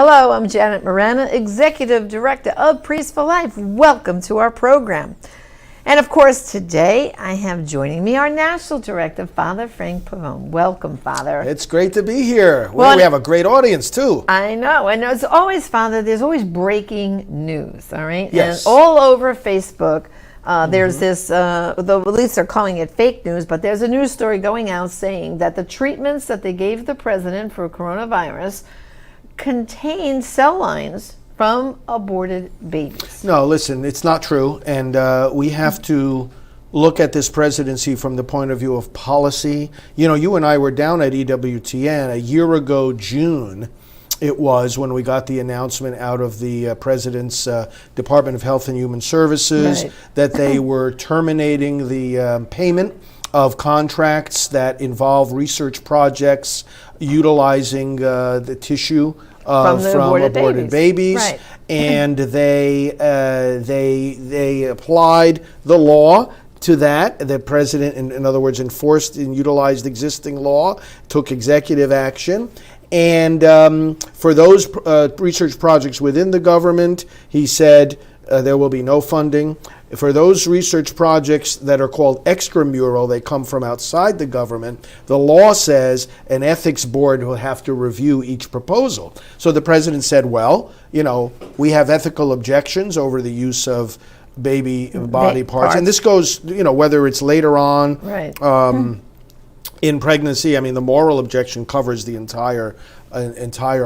Hello, I'm Janet Morana, Executive Director of Priests for Life. Welcome to our program. And of course, today I have joining me our National Director, Father Frank Pavone. Welcome, Father. It's great to be here. Well, we have a great audience, too. I know. And as always, Father, there's always breaking news, all right? Yes. And all over Facebook, there's this, though at least they're calling it fake news, but there's a news story going out saying that the treatments that they gave the president for coronavirus contain cell lines from aborted babies. No, listen, it's not true. And we have to look at this presidency from the point of view of policy. You know, you and I were down at EWTN a year ago, June. It was when we got the announcement out of the President's Department of Health and Human Services that they were terminating the payment of contracts that involve research projects utilizing the tissue from aborted babies. Right. And they applied the law to that. The president, in other words, enforced and utilized existing law, took executive action. And for those research projects within the government, he said there will be no funding. For those research projects that are called extramural, they come from outside the government, the law says an ethics board will have to review each proposal. So the president said, well, you know, we have ethical objections over the use of baby body parts. And this goes, you know, whether it's later on in pregnancy. I mean, the moral objection covers the entire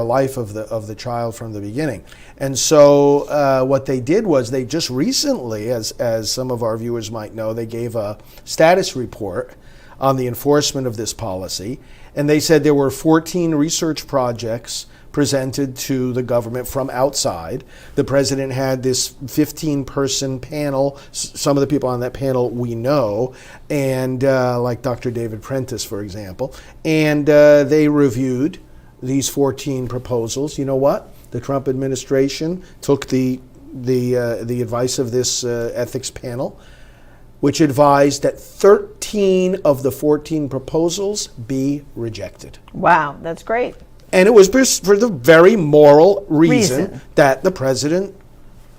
life of the child from the beginning. And so what they did was they just recently, as some of our viewers might know, they gave a status report on the enforcement of this policy. And they said there were 14 research projects presented to the government from outside. The president had this 15-person panel. Some of the people on that panel we know, and like Dr. David Prentice, for example. And they reviewed these 14 proposals. You know what? The Trump administration took the advice of this ethics panel, which advised that 13 of the 14 proposals be rejected. Wow, that's great. And it was for the very moral reason that the president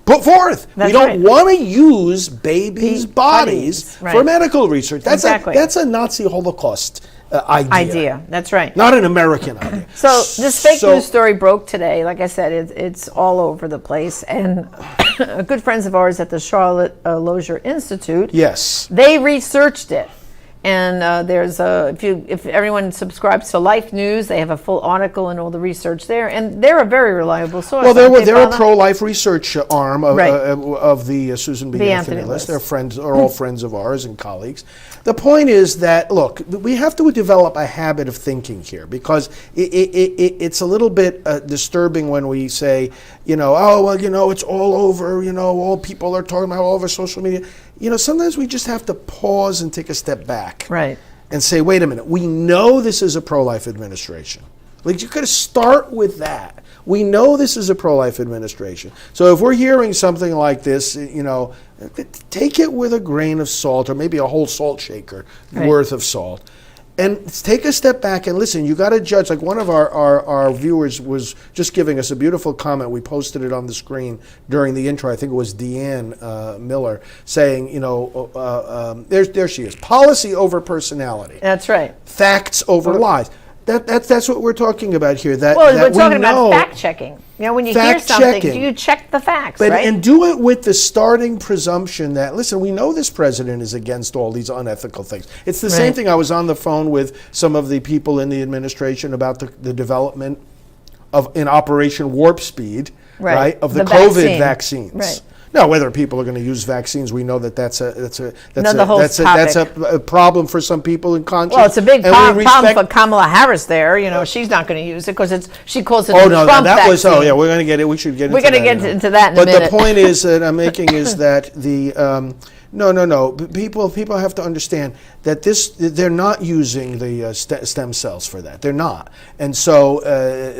put forth. We don't want to use babies' bodies for medical research. That's a Nazi Holocaust idea. That's right. Not an American idea. So this fake news story broke today. Like I said, it's all over the place. And good friends of ours at the Charlotte Lozier Institute, they researched it. And there's if everyone subscribes to Life News, they have a full article and all the research there, and they're a very reliable source. Well, they're a pro-life research arm of the Susan B. Anthony list. They're friends, are all friends of ours and colleagues. The point is that, look, we have to develop a habit of thinking here, because it's a little bit disturbing when we say, you know, oh, well, you know, it's all over, you know, all people are talking about all over social media. You know, sometimes we just have to pause and take a step back and say, wait a minute, we know this is a pro-life administration. Like, you got to start with that. We know this is a pro-life administration. So if we're hearing something like this, you know, take it with a grain of salt, or maybe a whole salt shaker worth of salt. And take a step back and listen. You got to judge. Like, one of our viewers was just giving us a beautiful comment. We posted it on the screen during the intro. I think it was Deanne Miller saying, you know, there she is. Policy over personality. That's right. Facts over lies. That's what we're talking about here. We're talking about fact checking. You know, when you hear something, do you check the facts, And do it with the starting presumption that, listen, we know this president is against all these unethical things. It's the same thing. I was on the phone with some of the people in the administration about the development in Operation Warp Speed, of the COVID vaccines. Now, whether people are going to use vaccines, we know that's a problem for some people in conscience. Well, it's a big problem for Kamala Harris. There, you know, she's not going to use it because she calls it a Trump vaccine. We're going to get it. We should get. We're going to get into that in a minute. But the point is that I'm making is that the No. People have to understand that they're not using the stem cells for that. They're not. And so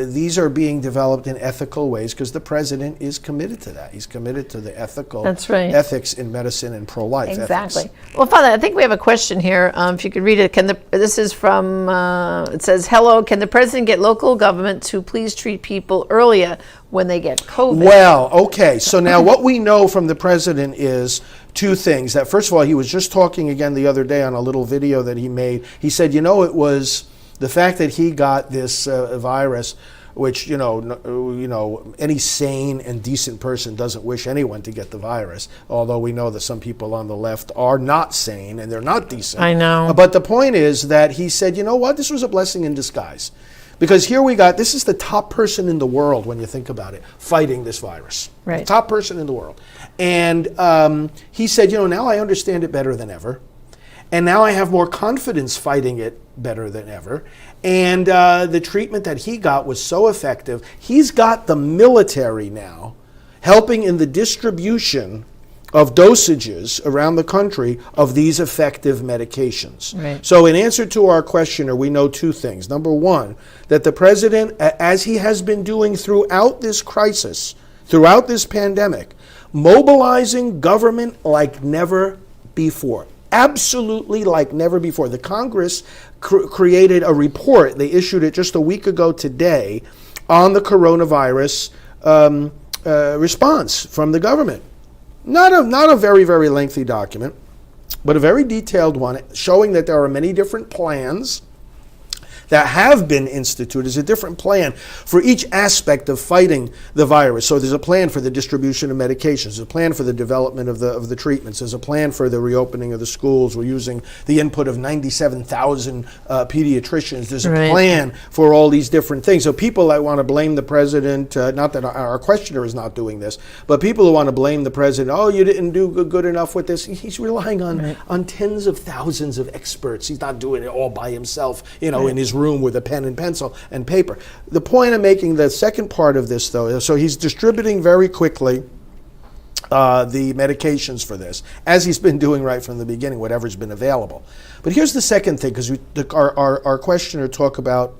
these are being developed in ethical ways because the president is committed to that. He's committed to the ethical ethics in medicine and pro-life Exactly. ethics. Well, Father, I think we have a question here. If you could read it. This is from, it says, hello, can the president get local government to please treat people earlier when they get COVID? Well, okay. So now what we know from the president is two things. That first of all, he was just talking again the other day on a little video that he made. He said, it was the fact that he got this virus, which, any sane and decent person doesn't wish anyone to get the virus, although we know that some people on the left are not sane and they're not decent. I know. But the point is that he said, this was a blessing in disguise. Because here this is the top person in the world, when you think about it, fighting this virus. Right. The top person in the world. And he said, now I understand it better than ever. And now I have more confidence fighting it better than ever. And the treatment that he got was so effective. He's got the military now helping in the distribution of dosages around the country of these effective medications. Right. So in answer to our questioner, we know two things. Number one, that the president, as he has been doing throughout this crisis, throughout this pandemic, mobilizing government like never before. Absolutely like never before. The Congress created a report. They issued it just a week ago today on the coronavirus response from the government. Not a very, very lengthy document, but a very detailed one showing that there are many different plans that have been instituted. There's a different plan for each aspect of fighting the virus. So there's a plan for the distribution of medications. There's a plan for the development of the treatments. There's a plan for the reopening of the schools. We're using the input of 97,000 pediatricians. There's a plan for all these different things. So people that want to blame the president, not that our questioner is not doing this, but people who want to blame the president, you didn't do good enough with this. He's relying on tens of thousands of experts. He's not doing it all by himself, in his room with a pen and pencil and paper. The point I'm making, the second part of this, though, so he's distributing very quickly the medications for this, as he's been doing right from the beginning, whatever's been available. But here's the second thing, because our questioner talked about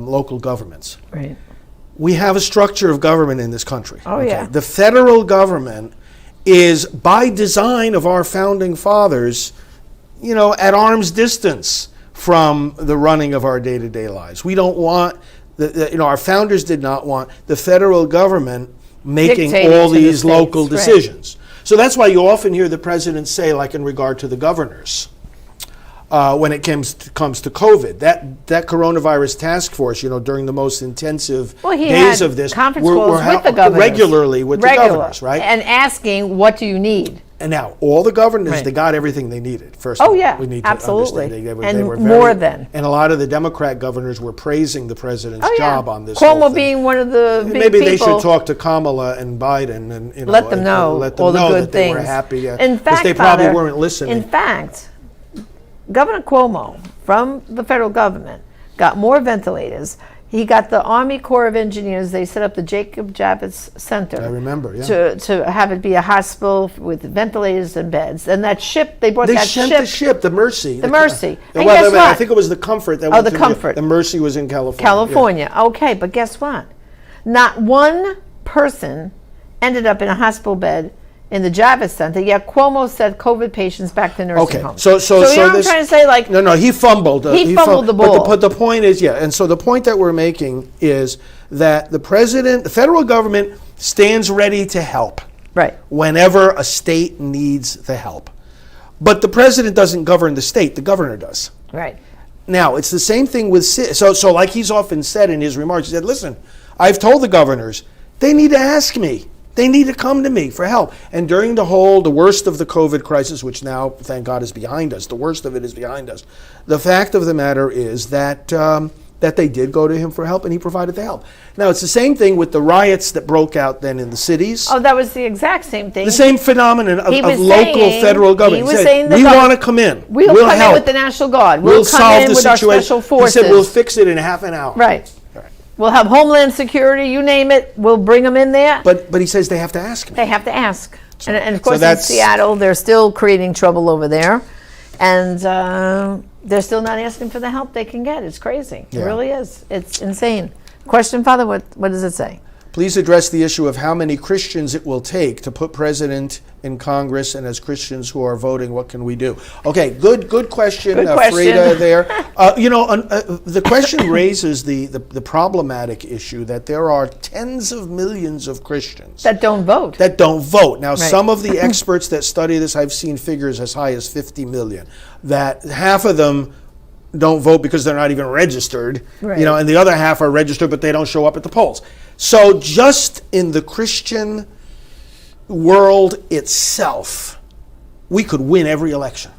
local governments. Right. We have a structure of government in this country. Yeah. The federal government is, by design of our founding fathers, at arm's distance from the running of our day-to-day lives. We don't want, our founders did not want the federal government making dictating all these local states, decisions. Right. So that's why you often hear the president say, like in regard to the governors, when it comes to COVID, that coronavirus task force, during the most intensive days of this, conference calls with the governors. Regularly with the governors, right? And asking, what do you need? And now, all the governors, they got everything they needed, first of all. We need to absolutely. understand. They were more than. And a lot of the Democrat governors were praising the president's job on this Cuomo whole thing. being one of the big Maybe people. they should talk to Kamala and Biden and let them know all the good that things. They were happy. In fact, because they probably weren't listening. In fact, Governor Cuomo from the federal government got more ventilators. He got the Army Corps of Engineers. They set up the Jacob Javits Center. I remember, to have it be a hospital with ventilators and beds. And that ship, they brought that ship. They sent the ship, the Mercy. The Mercy. And guess what? I think it was the Comfort. The Comfort. The Mercy was in California. California. Okay, but guess what? Not one person ended up in a hospital bed in the Javits Center, yet Cuomo said COVID patients back to nursing homes. So you know what I'm trying to say? Like, no, he fumbled. He fumbled the ball. But the point is, and so the point that we're making is that the president, the federal government, stands ready to help. Right. Whenever a state needs the help. But the president doesn't govern the state, the governor does. Right. Now, it's the same thing with, so like he's often said in his remarks, he said, listen, I've told the governors, they need to ask me. They need to come to me for help. And during the worst of the COVID crisis, which now, thank God, is behind us, the worst of it is behind us, the fact of the matter is that that they did go to him for help, and he provided the help. Now, it's the same thing with the riots that broke out then in the cities. Oh, that was the exact same thing. The same phenomenon of local federal government. He was saying we want to come in. We'll come in with the National Guard. We'll come solve in the with situation. our special forces. He said, we'll fix it in half an hour. Right. We'll have Homeland Security, you name it, we'll bring them in there. But he says they have to ask me. They have to ask. And of course, in Seattle, they're still creating trouble over there. And they're still not asking for the help they can get. It's crazy. It really is. It's insane. Question, Father, what does it say? Please address the issue of how many Christians it will take to put president in Congress, and as Christians who are voting, what can we do? Okay, good question, Frida there. The question raises the problematic issue that there are tens of millions of Christians that don't vote. Now, some of the experts that study this, I've seen figures as high as 50 million, that half of them don't vote because they're not even registered, and the other half are registered, but they don't show up at the polls. So just in the Christian world itself, we could win every election.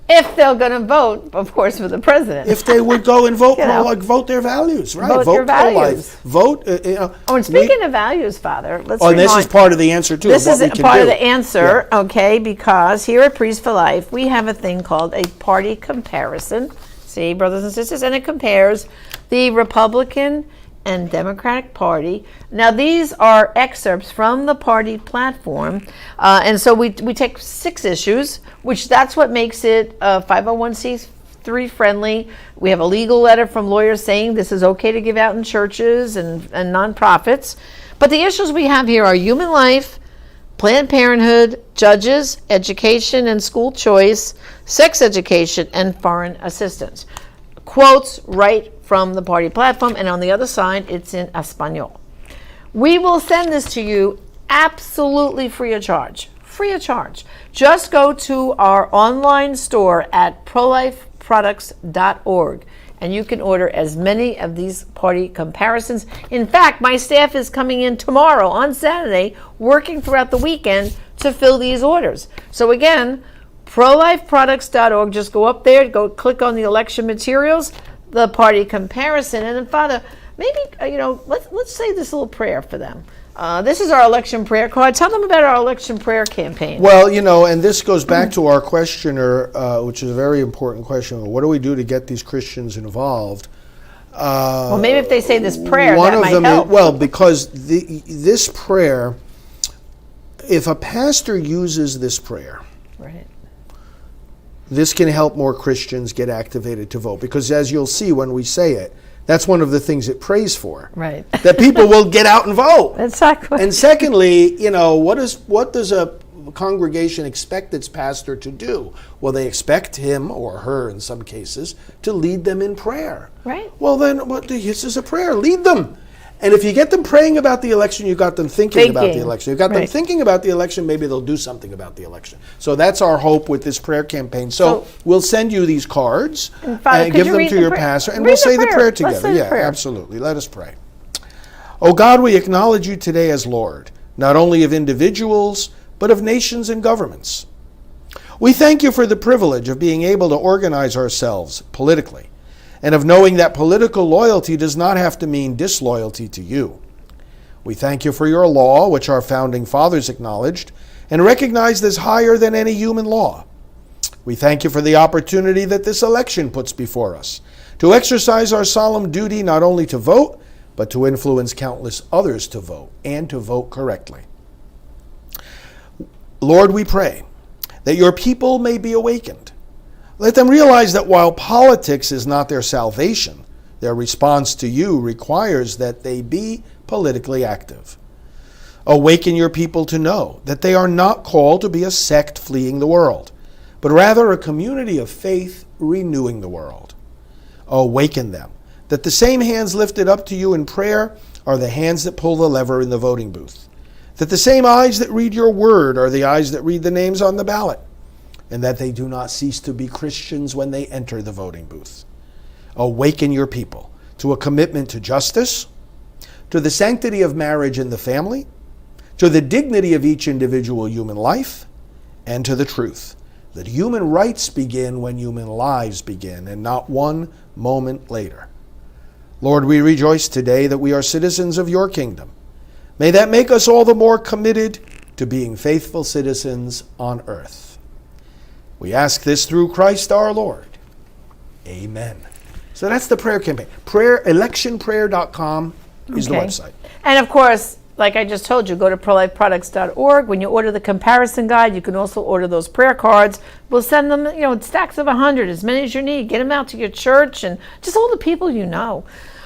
If they're going to vote, of course, for the president. If they would go and vote, vote their values, right? Vote your values. Vote, and speaking of values, Father, let's and this is part of the answer, too. This is part of the answer, okay, because here at Priest for Life, we have a thing called a party comparison. See, brothers and sisters, and it compares the Republican and Democratic Party. Now, these are excerpts from the party platform, and so we take 6 issues, which that's what makes it 501c3 friendly. We have a legal letter from lawyers saying this is okay to give out in churches and nonprofits. But the issues we have here are human life, Planned Parenthood, judges, education and school choice, sex education, and foreign assistance. Quotes right from the party platform, and on the other side, it's in Espanol. We will send this to you absolutely free of charge. Free of charge. Just go to our online store at prolifeproducts.org, and you can order as many of these party comparisons. In fact, my staff is coming in tomorrow on Saturday, working throughout the weekend to fill these orders. So again, prolifeproducts.org. Just go up there, go click on the election materials, the party comparison, and then Father, maybe let's say this little prayer for them. This is our election prayer card. Tell them about our election prayer campaign. Well, and this goes back to our questioner, which is a very important question. What do we do to get these Christians involved? Well, maybe if they say this prayer, that might help. Because this prayer, if a pastor uses this prayer, right, this can help more Christians get activated to vote. Because as you'll see when we say it, that's one of the things it prays for. Right. That people will get out and vote. Exactly. And secondly, what does a congregation expect its pastor to do? Well, they expect him or her, in some cases, to lead them in prayer. Right. Well, then, this is a prayer. Lead them. And if you get them praying about the election, you got them thinking about the election. You got them thinking about the election, maybe they'll do something about the election. So that's our hope with this prayer campaign. So we'll send you these cards and give them to your pastor, and we'll say the prayer together. Yeah, absolutely. Let us pray. Oh God, we acknowledge you today as Lord, not only of individuals, but of nations and governments. We thank you for the privilege of being able to organize ourselves politically, and of knowing that political loyalty does not have to mean disloyalty to you. We thank you for your law, which our founding fathers acknowledged and recognized as higher than any human law. We thank you for the opportunity that this election puts before us to exercise our solemn duty not only to vote, but to influence countless others to vote and to vote correctly. Lord, we pray that your people may be awakened. Let them realize that while politics is not their salvation, their response to you requires that they be politically active. Awaken your people to know that they are not called to be a sect fleeing the world, but rather a community of faith renewing the world. Awaken them that the same hands lifted up to you in prayer are the hands that pull the lever in the voting booth, that the same eyes that read your word are the eyes that read the names on the ballot, and that they do not cease to be Christians when they enter the voting booth. Awaken your people to a commitment to justice, to the sanctity of marriage and the family, to the dignity of each individual human life, and to the truth that human rights begin when human lives begin, and not one moment later. Lord, we rejoice today that we are citizens of your kingdom. May that make us all the more committed to being faithful citizens on earth. We ask this through Christ our Lord. Amen. So that's the prayer campaign. Electionprayer.com. is the website. And of course, like I just told you, go to prolifeproducts.org. When you order the comparison guide, you can also order those prayer cards. We'll send them, stacks of 100, as many as you need. Get them out to your church and just all the people you know.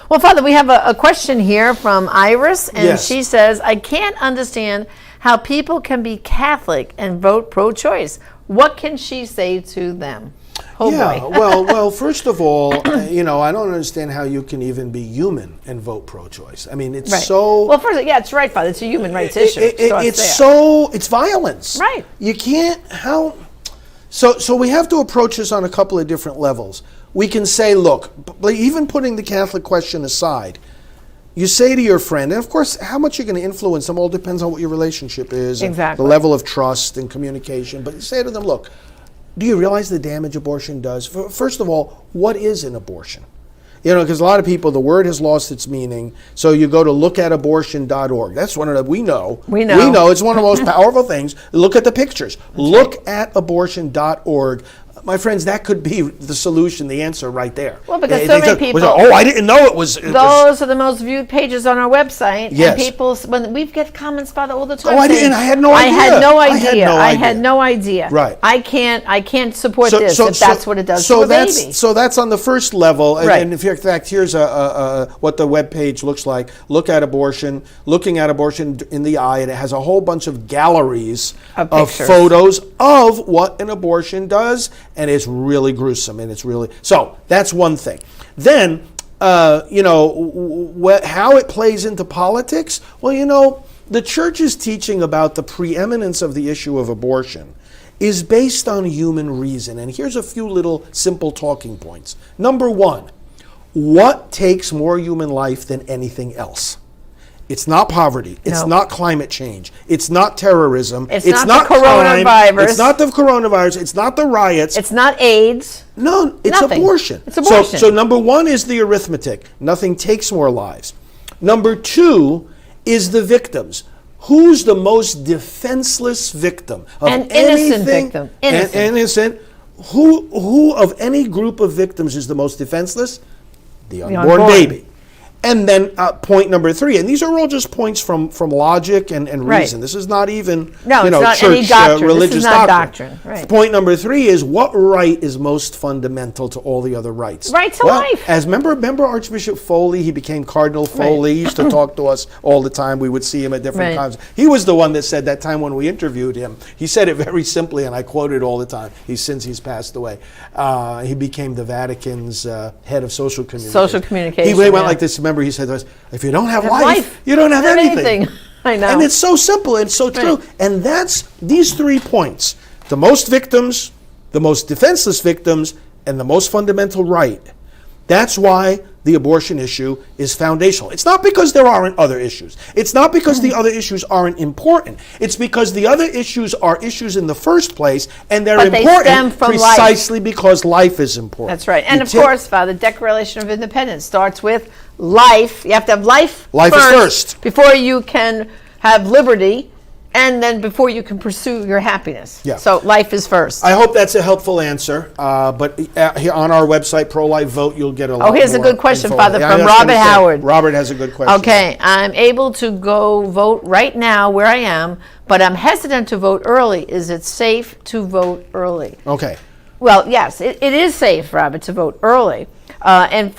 Well, Father, we have a question here from Iris, and she says, I can't understand how people can be Catholic and vote pro-choice. What can she say to them? Oh, boy. well, first of all, I don't understand how you can even be human and vote pro-choice. I mean, it's so... Well, first, it's right, Father. It's a human rights issue. It's violence. Right. You can't... So we have to approach this on a couple of different levels. We can say, look, even putting the Catholic question aside, you say to your friend, and of course, how much you're going to influence them all depends on what your relationship is, and the level of trust and communication. But you say to them, look, do you realize the damage abortion does? First of all, what is an abortion? Because a lot of people, the word has lost its meaning. So you go to lookatabortion.org. That's one of the, we know. It's one of the most powerful things. Look at the pictures. Lookatabortion.org. My friends, that could be the solution, the answer right there. Well, because so many people... I didn't know it was... Those are the most viewed pages on our website. Yes. And people, when we get comments about it all the time. I didn't. I had no idea. I had no idea. Right. I can't support this if that's what it does to a baby. So that's on the first level. And in fact, here's what the webpage looks like. Looking at abortion in the eye, and it has a whole bunch of galleries of photos of what an abortion does. And it's really gruesome, and it's really... So that's one thing. Then, how it plays into politics? Well, the church's teaching about the preeminence of the issue of abortion is based on human reason. And here's a few little simple talking points. Number one, what takes more human life than anything else? It's not poverty. It's not climate change. It's not terrorism. It's not the coronavirus. Crime. It's not the coronavirus. It's not the riots. It's not AIDS. No, it's abortion. It's abortion. So number one is the arithmetic. Nothing takes more lives. Number two is the victims. Who's the most defenseless victim of anything? An innocent victim. Innocent. Who of any group of victims is the most defenseless? The unborn baby. And then point number three, and these are all just points from logic and reason. This is not even it's not church any doctrine. Religious this is not doctrine. Right. Point number three is what right is most fundamental to all the other rights? Right to life. As remember Archbishop Foley, he became Cardinal Foley. He used to talk to us all the time. We would see him at different times. He was the one that said that time when we interviewed him. He said it very simply, and I quote it all the time. Since he's passed away, he became the Vatican's head of social communication. He went like this. Remember, he said to us, if you don't have life, you don't have anything. I know. And it's so simple and so true. And that's these 3 points. The most victims, the most defenseless victims, and the most fundamental right. That's why the abortion issue is foundational. It's not because there aren't other issues. It's not because the other issues aren't important. It's because the other issues are issues in the first place, and they're important precisely because life is important. That's right. And of course, Father, the Declaration of Independence starts with life. You have to have life first before you can have liberty, and then before you can pursue your happiness. Yeah. So life is first. I hope that's a helpful answer. But here on our website, Pro Life Vote, you'll get a lot more. Oh, here's a good question, Father, from Robert Howard. Robert has a good question. Okay, I'm able to go vote right now where I am, but I'm hesitant to vote early. Is it safe to vote early? Okay. Well, yes, it is safe, Robert, to vote early. And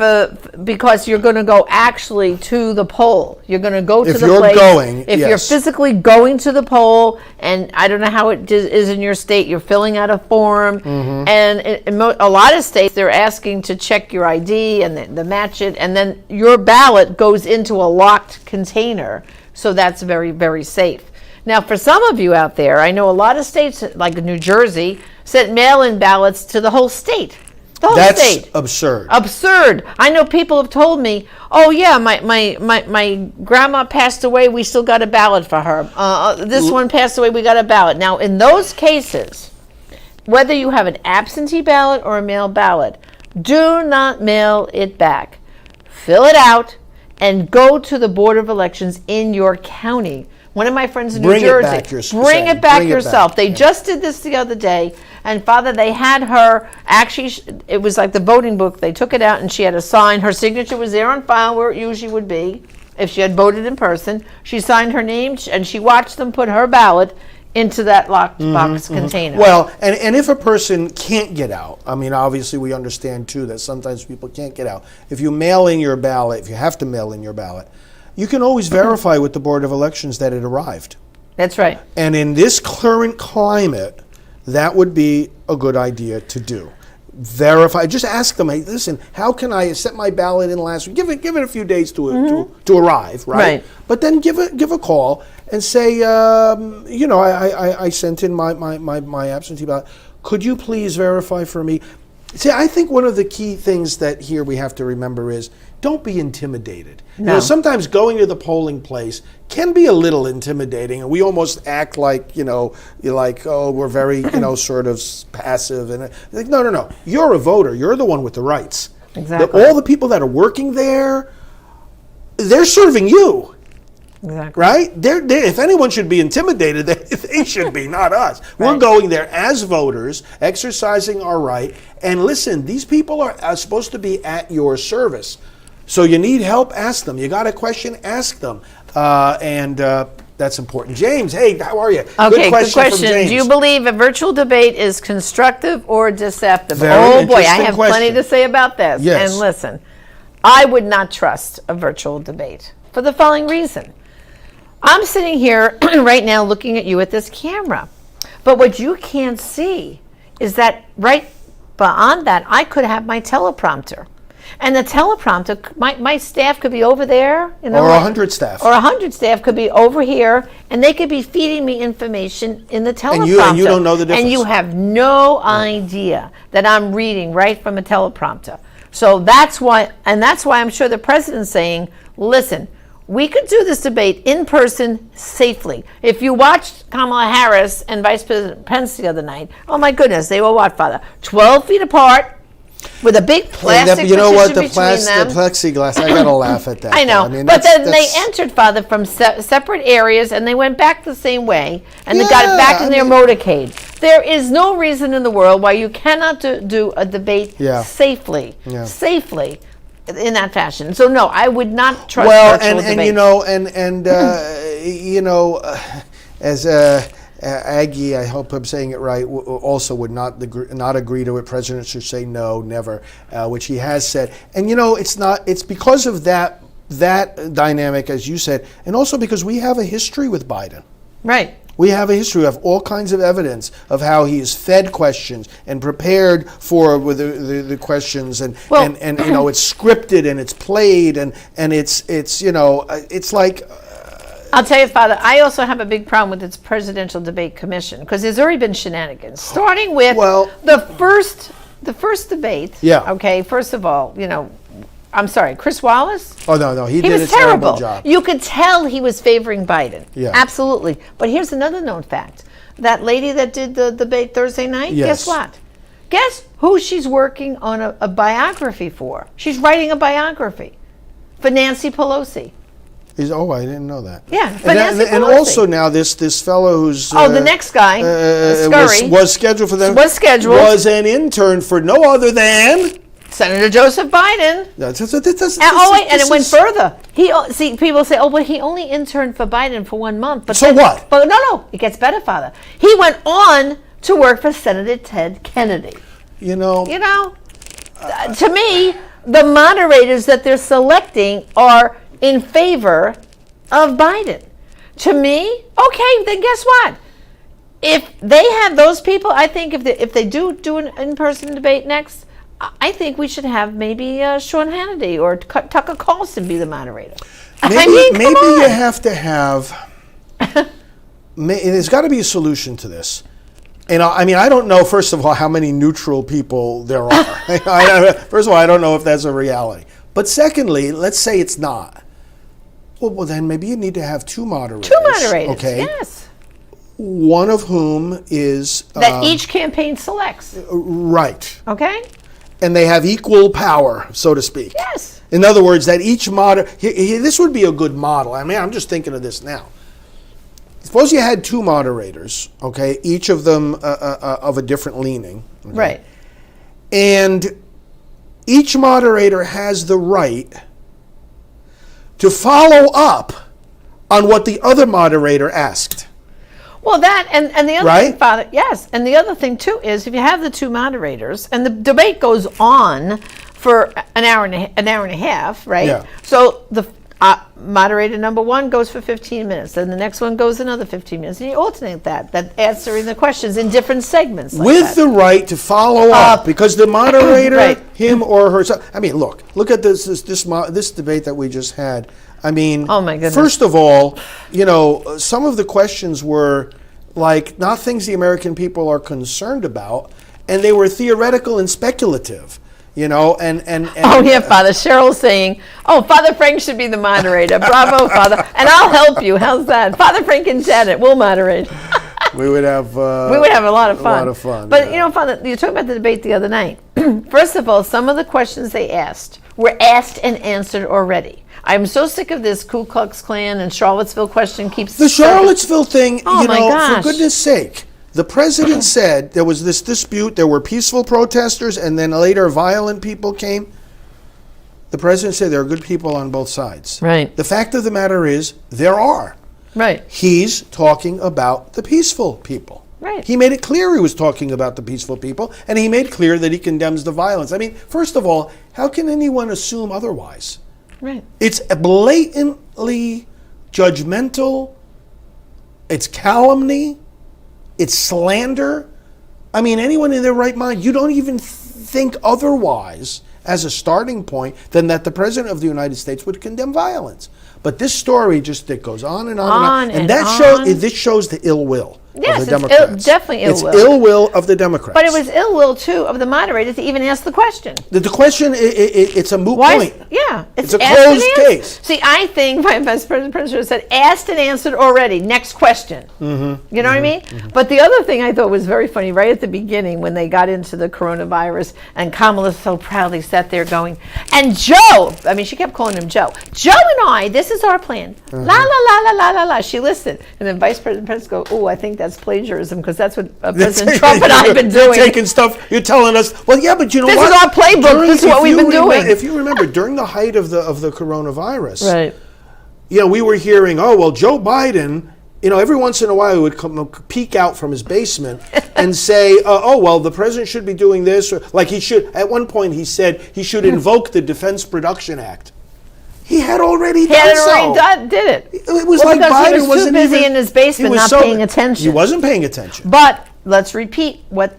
because you're going to go actually to the poll. You're going to go to the place. If you're physically going to the poll, and I don't know how it is in your state, you're filling out a form. Mm-hmm. And in a lot of states, they're asking to check your ID and the match it, and then your ballot goes into a locked container. So that's very, very safe. Now, for some of you out there, I know a lot of states, like New Jersey, sent mail-in ballots to the whole state. That's absurd. Absurd. I know people have told me, oh yeah, my grandma passed away, we still got a ballot for her. This one passed away, we got a ballot. Now, in those cases, whether you have an absentee ballot or a mail ballot, do not mail it back. Fill it out and go to the Board of Elections in your county. One of my friends in New Jersey. Bring it back yourself. They just did this the other day. And Father, they had her, actually, it was like the voting book. They took it out and she had a sign. Her signature was there on file where it usually would be. If she had voted in person, she signed her name and she watched them put her ballot into that locked box container. Well, and if a person can't get out, I mean, obviously we understand too that sometimes people can't get out. If you mail in your ballot, if you have to mail in your ballot, you can always verify with the Board of Elections that it arrived. That's right. And in this current climate, that would be a good idea to do. Verify. Just ask them. Hey, listen, how can I set my ballot in last week? Give it a few days to arrive, right? But then give a call and say, I sent in my absentee ballot. Could you please verify for me? See, I think one of the key things that here we have to remember is don't be intimidated. No. Sometimes going to the polling place can be a little intimidating, and we almost act like, you're like, oh, we're very, sort of passive. And like, no. You're a voter. You're the one with the rights. Exactly. All the people that are working there, they're serving you. Exactly. Right? If anyone should be intimidated, they should be, not us. Right. We're going there as voters, exercising our right. And listen, these people are supposed to be at your service. So you need help, ask them. You got a question, ask them. And that's important. James, hey, how are you? Okay, good question. From James. Do you believe a virtual debate is constructive or deceptive? Very boy, I have plenty to say about this. Yes. And listen, I would not trust a virtual debate for the following reason. I'm sitting here right now looking at you at this camera. But what you can't see is that right beyond that, I could have my teleprompter. And the teleprompter, my staff could be over there. Or 100 staff. Or 100 staff could be over here, and they could be feeding me information in the teleprompter. And you don't know the difference. And you have no idea that I'm reading right from a teleprompter. So that's why I'm sure the president's saying, listen, we could do this debate in person safely. If you watched Kamala Harris and Vice President Pence the other night, oh my goodness, they were what, Father? 12 feet apart with a big plastic you know what, the them. plexiglass, I gotta laugh at that. I know, but then they entered, Father, from separate areas, and they went back the same way, and they got back in their motorcade. There is no reason in the world why you cannot do a debate safely in that fashion. So no, I would not trust virtual debate. As Aggie, I hope I'm saying it right, also would not agree to it. President should say no, never, which he has said. And it's because of that dynamic, as you said, and also because we have a history with Biden. Right. We have a history of all kinds of evidence of how he is fed questions and prepared for the questions, and it's scripted and it's played and it's like. I'll tell you, Father, I also have a big problem with its presidential debate commission because there's already been shenanigans, starting with the first debate. Yeah. Okay. First of all, I'm sorry, Chris Wallace? Oh, no, he did a terrible job. You could tell he was favoring Biden. Yeah. Absolutely. But here's another known fact. That lady that did the debate Thursday night, Guess what? Guess who she's working on a biography for? She's writing a biography for Nancy Pelosi. I didn't know that. Yeah, and also now this fellow who's the next guy, Scurry, was scheduled for them. Was an intern for no other than Senator Joseph Biden. And it went further. People say, but he only interned for Biden for 1 month. But what? But no, it gets better, Father. He went on to work for Senator Ted Kennedy. To me, the moderators that they're selecting are in favor of Biden. To me, okay, then guess what? If they have those people, I think if they do an in-person debate next, I think we should have maybe Sean Hannity or Tucker Carlson be the moderator. Maybe you have to have. There's got to be a solution to this. And I don't know, first of all, how many neutral people there are. First of all, I don't know if that's a reality. But secondly, let's say it's not. Well, then maybe you need to have two moderators. Two moderators, okay? Yes. One of whom is... that each campaign selects. Right. Okay? And they have equal power, so to speak. Yes. In other words, that each this would be a good model. I'm just thinking of this now. Suppose you had two moderators, okay, each of them of a different leaning. Okay? Right. And each moderator has the right to follow up on what the other moderator asked. Well, that and the other thing, Father, yes, and the other thing too is if you have the two moderators and the debate goes on for an hour and a half, right? Yeah. So the moderator number one goes for 15 minutes, then the next one goes another 15 minutes, and you alternate that answering the questions in different segments. Like with the right to follow up, because the moderator, right. him or herself. I mean, look at this debate that we just had. I mean, oh my goodness. First of all, some of the questions were like not things the American people are concerned about, and they were theoretical and speculative. And oh yeah, Father Cheryl's saying, oh, Father Frank should be the moderator. Bravo, Father, and I'll help you. How's that? Father Frank and Janet will moderate. We would have a lot of fun. But Father, you talked about the debate the other night. First of all, some of the questions they asked were asked and answered already. I'm so sick of this Ku Klux Klan and Charlottesville question keeps. The Charlottesville thing, for goodness sake. The president said there was this dispute, there were peaceful protesters, and then later violent people came. The president said there are good people on both sides. Right. The fact of the matter is, there are. Right. He's talking about the peaceful people. Right. He made it clear he was talking about the peaceful people, and he made clear that he condemns the violence. I mean, first of all, how can anyone assume otherwise? Right. It's blatantly judgmental. It's calumny. It's slander. I mean, anyone in their right mind, you don't even think otherwise as a starting point than that the President of the United States would condemn violence. But this story it goes on and on. And this shows the ill will of the Democrats. It's definitely ill will. It's ill will of the Democrats. But it was ill will, too, of the moderator to even ask the question. The question, it's a moot point. It's a closed case. See, I think Vice President Prince said, asked and answered already. Next question. Mm-hmm. You know what I mean? Mm-hmm. But the other thing I thought was very funny, right at the beginning when they got into the coronavirus, and Kamala so proudly sat there going, and Joe, I mean, she kept calling him Joe. Joe and I, this is our plan. La, la, la, la, la, la, la. She listened. And then Vice President Prince goes, oh, I think that's plagiarism, because that's what President Trump and I have been doing. You're taking stuff, you're telling us, well, yeah, but you know this what? This is our playbook. This is what we've been doing. If you remember, during the height of the coronavirus, right? We were hearing, oh, well, Joe Biden, every once in a while he would peek out from his basement and say, oh, well, the president should be doing this, or like he should. At one point, he said he should invoke the Defense Production Act. He had already did it. It was like Biden wasn't too busy in his basement not paying attention. He wasn't paying attention. But let's repeat what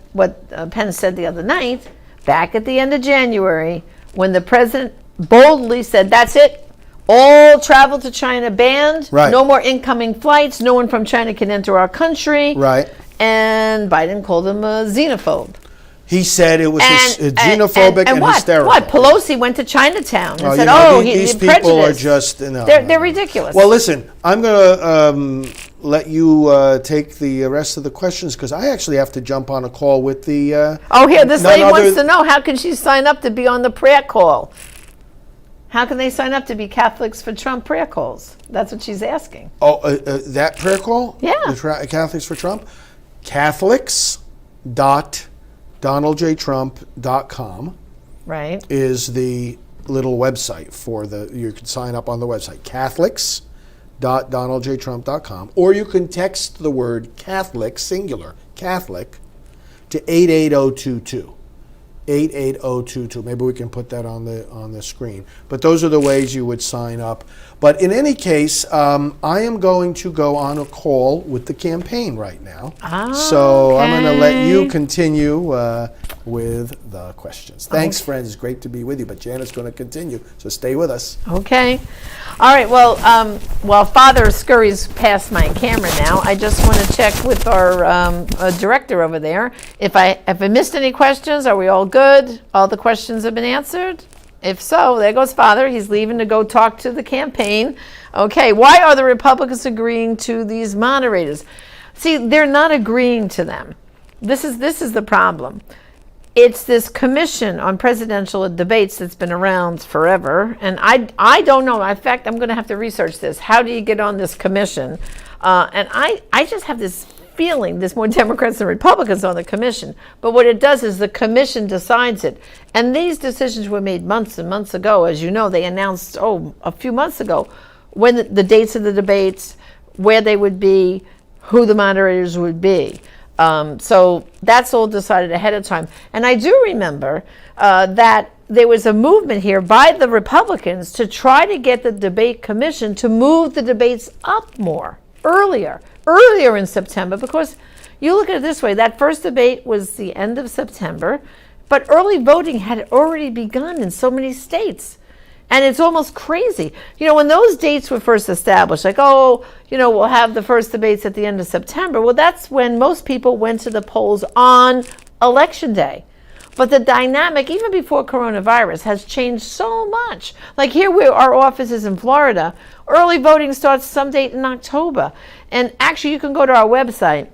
Pence said the other night, back at the end of January, when the president boldly said, that's it, all travel to China banned, no more incoming flights, no one from China can enter our country. Right. And Biden called him a xenophobe. He said it was xenophobic and hysterical. What? Pelosi went to Chinatown and said, these people are just... They're ridiculous. Well, listen, I'm going to let you take the rest of the questions, because I actually have to jump on a call with the... this lady wants to know, how can she sign up to be on the prayer call? How can they sign up to be Catholics for Trump prayer calls? That's what she's asking. Oh, that prayer call? Yeah. Catholics for Trump? Catholics.donaldjtrump.com right. is the little website for you can sign up on the website, Catholics.donaldjtrump.com, or you can text the word Catholic, singular, Catholic, to 88022. 88022. Maybe we can put that on the screen. But those are the ways you would sign up. But in any case, I am going to go on a call with the campaign right now. So I'm going to let you continue with the questions. Thanks, friends. It's great to be with you. But Janet's going to continue, so stay with us. Okay. All right. Well, while Father scurries past my camera now, I just want to check with our director over there. If I missed any questions, are we all good? All the questions have been answered? If so, there goes Father. He's leaving to go talk to the campaign. Okay, why are the Republicans agreeing to these moderators? See, they're not agreeing to them. This is the problem. It's this commission on presidential debates that's been around forever, and I don't know. In fact, I'm going to have to research this. How do you get on this commission? And I just have this feeling there's more Democrats than Republicans on the commission. But what it does is the commission decides it. And these decisions were made months and months ago. As you know, they announced, a few months ago, when the dates of the debates, where they would be, who the moderators would be. So that's all decided ahead of time. And I do remember that there was a movement here by the Republicans to try to get the debate commission to move the debates up more, earlier in September, because you look at it this way, that first debate was the end of September, but early voting had already begun in so many states. And it's almost crazy. When those dates were first established, like, we'll have the first debates at the end of September. Well, that's when most people went to the polls on Election Day. But the dynamic, even before coronavirus, has changed so much. Like here, our office is in Florida. Early voting starts some date in October. And actually, you can go to our website,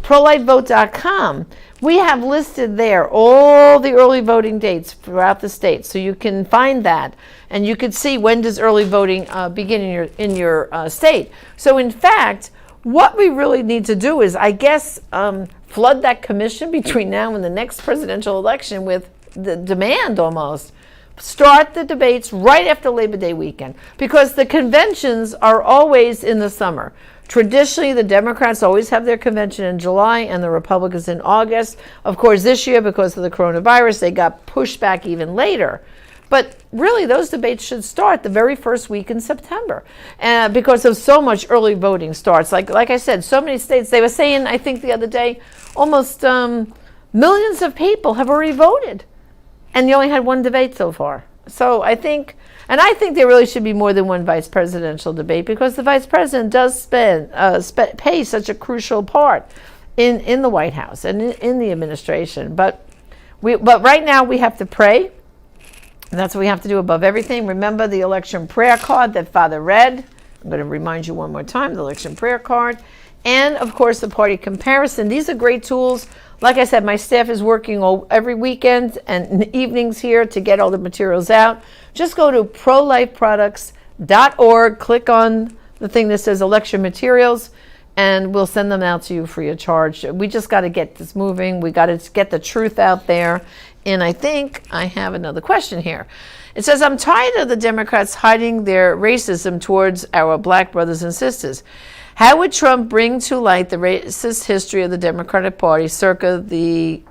prolifevote.com. We have listed there all the early voting dates throughout the state. So you can find that. And you can see when does early voting begin in your state. So in fact, what we really need to do is, I guess, flood that commission between now and the next presidential election with the demand almost. Start the debates right after Labor Day weekend, because the conventions are always in the summer. Traditionally, the Democrats always have their convention in July and the Republicans in August. Of course, this year, because of the coronavirus, they got pushed back even later. But really, those debates should start the very first week in September, because of so much early voting starts. Like I said, so many states, they were saying, I think the other day, almost millions of people have already voted, and you only had one debate so far. So I think there really should be more than one vice presidential debate, because the vice president does play such a crucial part in the White House and in the administration. But right now we have to pray. And that's what we have to do above everything. Remember the election prayer card that Father read. I'm going to remind you one more time, the election prayer card. And, of course, the party comparison. These are great tools. Like I said, my staff is working every weekend and evenings here to get all the materials out. Just go to prolifeproducts.org. Click on the thing that says election materials, and we'll send them out to you free of charge. We just got to get this moving. We got to get the truth out there. And I think I have another question here. It says, I'm tired of the Democrats hiding their racism towards our black brothers and sisters. How would Trump bring to light the racist history of the Democratic Party circa the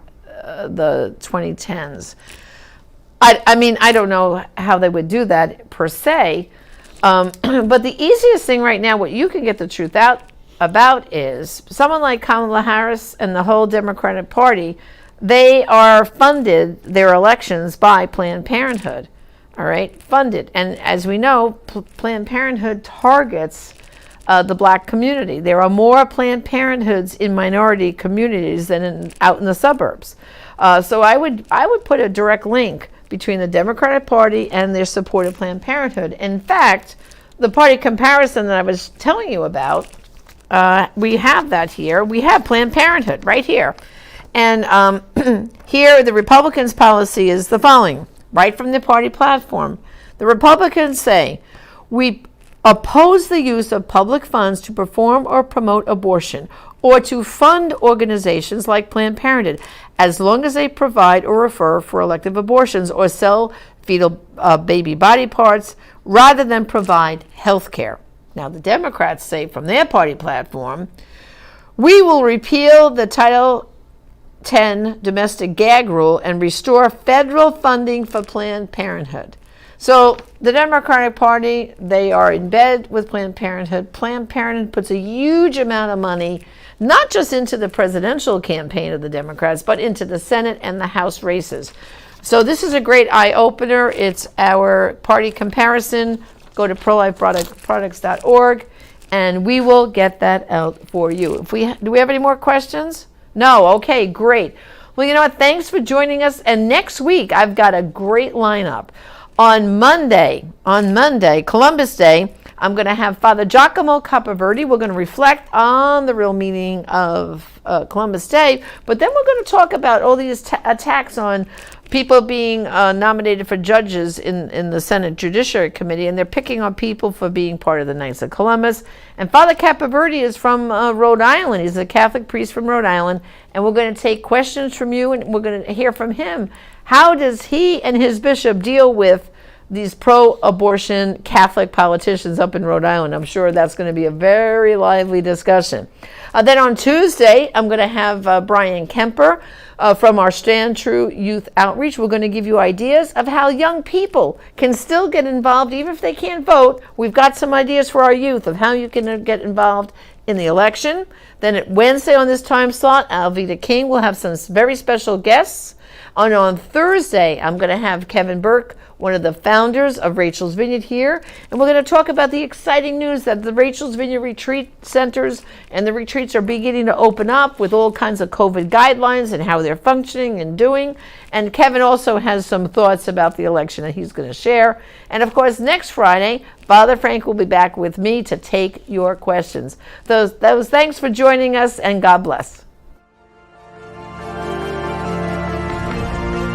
2010s? I don't know how they would do that per se. But the easiest thing right now, what you can get the truth out about, is someone like Kamala Harris and the whole Democratic Party. They are funded, their elections, by Planned Parenthood, all right, funded. And as we know, Planned Parenthood targets the black community. There are more Planned Parenthoods in minority communities than out in the suburbs. So I would put a direct link between the Democratic Party and their support of Planned Parenthood. In fact, the party comparison that I was telling you about, we have that here. We have Planned Parenthood right here. And here, the Republicans' policy is the following, right from the party platform. The Republicans say, we oppose the use of public funds to perform or promote abortion or to fund organizations like Planned Parenthood, as long as they provide or refer for elective abortions or sell fetal baby body parts rather than provide health care. Now, the Democrats say from their party platform, we will repeal the Title 10 domestic gag rule and restore federal funding for Planned Parenthood. So the Democratic Party, they are in bed with Planned Parenthood. Planned Parenthood puts a huge amount of money, not just into the presidential campaign of the Democrats, but into the Senate and the House races. So this is a great eye-opener. It's our party comparison. Go to prolifeproducts.org, and we will get that out for you. Do we have any more questions? No? Okay, great. Well, you know what? Thanks for joining us. And next week, I've got a great lineup. On Monday, Columbus Day, I'm going to have Father Giacomo Capoverde. We're going to reflect on the real meaning of Columbus Day, but then we're going to talk about all these attacks on people being nominated for judges in the Senate Judiciary Committee, and they're picking on people for being part of the Knights of Columbus. And Father Capoverde is from Rhode Island. He's a Catholic priest from Rhode Island, and we're going to take questions from you, and we're going to hear from him. How does he and his bishop deal with these pro-abortion Catholic politicians up in Rhode Island? I'm sure that's going to be a very lively discussion. Then on Tuesday, I'm going to have Brian Kemper from our Stand True Youth Outreach. We're going to give you ideas of how young people can still get involved, even if they can't vote. We've got some ideas for our youth of how you can get involved in the election. Then at Wednesday on this time slot, Alveda King will have some very special guests. And on Thursday, I'm going to have Kevin Burke, one of the founders of Rachel's Vineyard here, and we're going to talk about the exciting news that the Rachel's Vineyard retreat centers and the retreats are beginning to open up with all kinds of COVID guidelines and how they're functioning and doing. And Kevin also has some thoughts about the election that he's going to share. And of course, next Friday, Father Frank will be back with me to take your questions. Those thanks for joining us, and God bless.